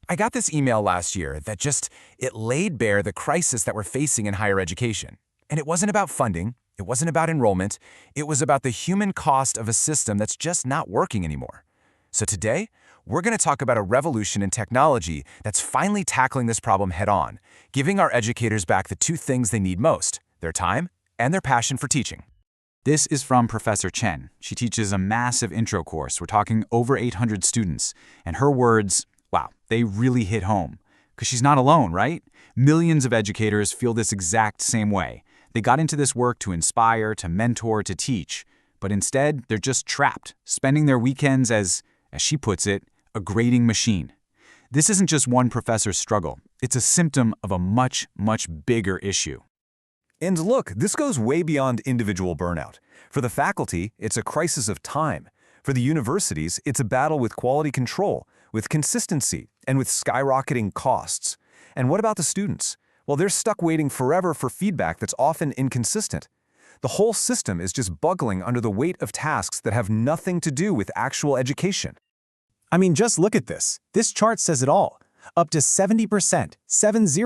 I got this email last year that it laid bare the crisis that we're facing in higher education. And it wasn't about funding, it wasn't about enrollment, it was about the human cost of a system that's just not working anymore. So today, we're going to talk about a revolution in technology that's finally tackling this problem head-on, giving our educators back the two things they need most, their time and their passion for teaching. This is from Professor Chen. She teaches a massive intro course. We're talking over 800 students. And her words, wow, they really hit home. Because she's not alone, right? Millions of educators feel this exact same way. They got into this work to inspire, to mentor, to teach. But instead, they're just trapped, spending their weekends as she puts it, a grading machine. This isn't just one professor's struggle. It's a symptom of a much, much bigger issue. And look, this goes way beyond individual burnout. For the faculty, it's a crisis of time. For the universities, it's a battle with quality control, with consistency, and with skyrocketing costs. And what about the students? Well, they're stuck waiting forever for feedback that's often inconsistent. The whole system is just buckling under the weight of tasks that have nothing to do with actual education. I mean, just look at this. This chart says it all. Up to 70%, 70,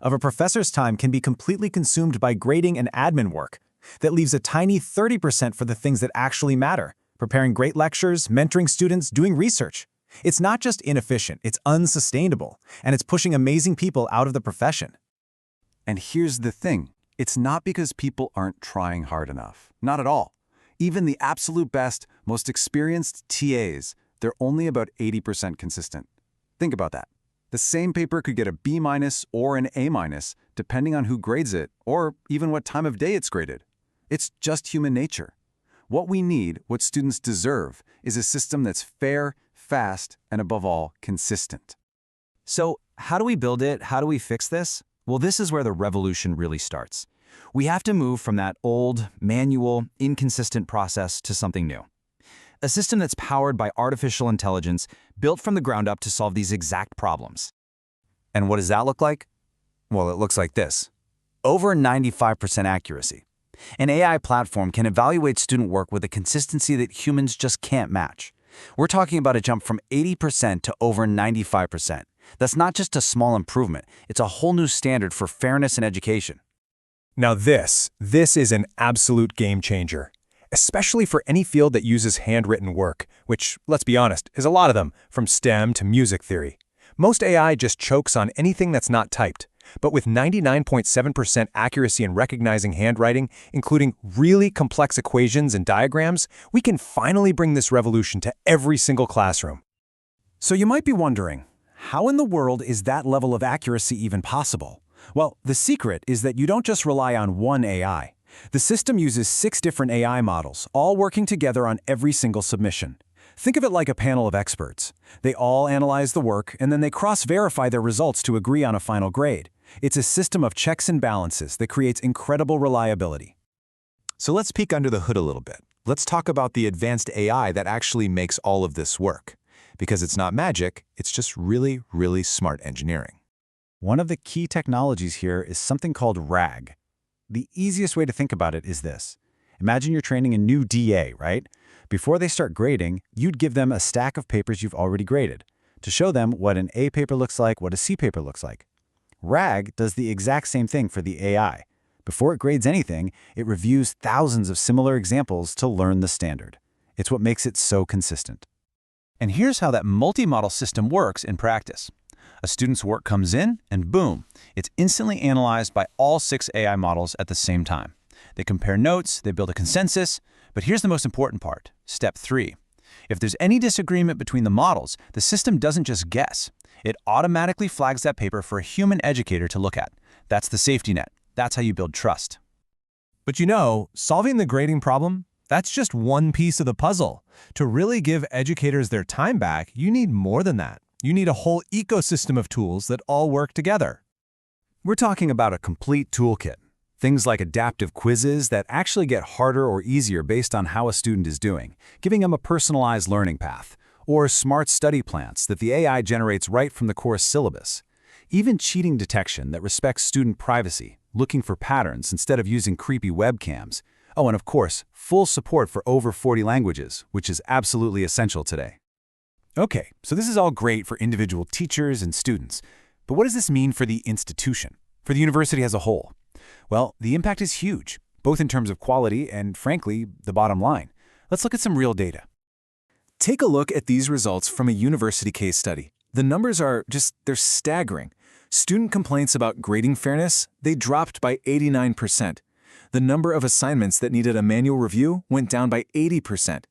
of a professor's time can be completely consumed by grading and admin work. That leaves a tiny 30% for the things that actually matter, preparing great lectures, mentoring students, doing research. It's not just inefficient, it's unsustainable, and it's pushing amazing people out of the profession. And here's the thing. It's not because people aren't trying hard enough. Not at all. Even the absolute best, most experienced TAs, they're only about 80% consistent. Think about that. The same paper could get a B- or an A-, depending on who grades it, or even what time of day it's graded. It's just human nature. What we need, what students deserve, is a system that's fair, fast, and above all, consistent. So, how do we build it? How do we fix this? Well, this is where the revolution really starts. We have to move from that old, manual, inconsistent process to something new. A system that's powered by artificial intelligence, built from the ground up to solve these exact problems. And what does that look like? Well, it looks like this. Over 95% accuracy. An AI platform can evaluate student work with a consistency that humans just can't match. We're talking about a jump from 80% to over 95%. That's not just a small improvement, it's a whole new standard for fairness in education. Now this is an absolute game changer, especially for any field that uses handwritten work, which, let's be honest, is a lot of them, from STEM to music theory. Most AI just chokes on anything that's not typed. But with 99.7% accuracy in recognizing handwriting, including really complex equations and diagrams, we can finally bring this revolution to every single classroom. So you might be wondering, how in the world is that level of accuracy even possible? Well, the secret is that you don't just rely on one AI. The system uses 6 different AI models, all working together on every single submission. Think of it like a panel of experts. They all analyze the work, and then they cross-verify their results to agree on a final grade. It's a system of checks and balances that creates incredible reliability. So let's peek under the hood a little bit. Let's talk about the advanced AI that actually makes all of this work. Because it's not magic, it's just really, really smart engineering. One of the key technologies here is something called RAG. The easiest way to think about it is this. Imagine you're training a new DA, right? Before they start grading, you'd give them a stack of papers you've already graded to show them what an A paper looks like, what a C paper looks like. RAG does the exact same thing for the AI. Before it grades anything, it reviews thousands of similar examples to learn the standard. It's what makes it so consistent. And here's how that multi-model system works in practice. A student's work comes in, and boom, it's instantly analyzed by all 6 AI models at the same time. They compare notes, they build a consensus, but here's the most important part, step 3. If there's any disagreement between the models, the system doesn't just guess. It automatically flags that paper for a human educator to look at. That's the safety net. That's how you build trust. But solving the grading problem, that's just one piece of the puzzle. To really give educators their time back, you need more than that. You need a whole ecosystem of tools that all work together. We're talking about a complete toolkit. Things like adaptive quizzes that actually get harder or easier based on how a student is doing, giving them a personalized learning path, or smart study plans that the AI generates right from the course syllabus. Even cheating detection that respects student privacy, looking for patterns instead of using creepy webcams. Oh, and of course, full support for over 40 languages, which is absolutely essential today. Okay, so this is all great for individual teachers and students, but what does this mean for the institution, for the university as a whole? Well, the impact is huge, both in terms of quality and, frankly, the bottom line. Let's look at some real data. Take a look at these results from a university case study. The numbers are they're staggering. Student complaints about grading fairness, they dropped by 89%. The number of assignments that needed a manual review went down by 80%.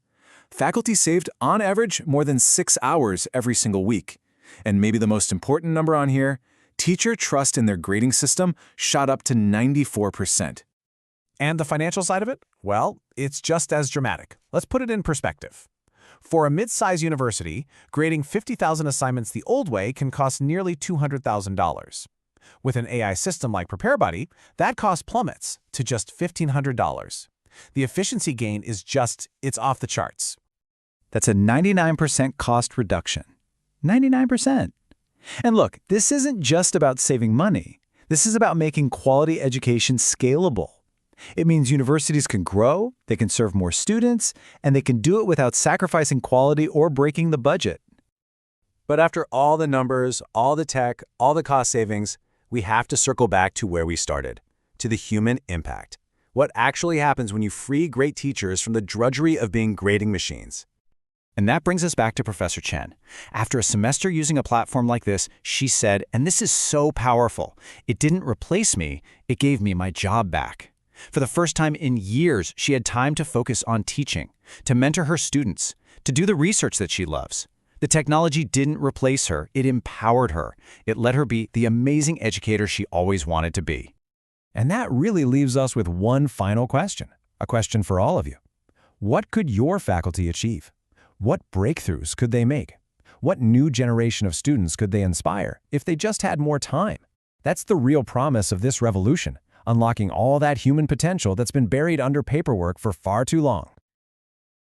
Faculty saved, on average, more than 6 hours every single week. And maybe the most important number on here, teacher trust in their grading system shot up to 94%. And the financial side of it? Well, it's just as dramatic. Let's put it in perspective. For a mid-sized university, grading 50,000 assignments the old way can cost nearly $200,000. With an AI system like PrepareBuddy, that cost plummets to just $1,500. The efficiency gain is it's off the charts. That's a 99% cost reduction. 99%. And look, this isn't just about saving money. This is about making quality education scalable. It means universities can grow, they can serve more students, and they can do it without sacrificing quality or breaking the budget. But after all the numbers, all the tech, all the cost savings, we have to circle back to where we started, to the human impact. What actually happens when you free great teachers from the drudgery of being grading machines? And that brings us back to Professor Chen. After a semester using a platform like this, she said, and this is so powerful, it didn't replace me, it gave me my job back. For the first time in years, she had time to focus on teaching, to mentor her students, to do the research that she loves. The technology didn't replace her, it empowered her. It let her be the amazing educator she always wanted to be. And that really leaves us with one final question, a question for all of you. What could your faculty achieve? What breakthroughs could they make? What new generation of students could they inspire if they just had more time? That's the real promise of this revolution, unlocking all that human potential that's been buried under paperwork for far too long.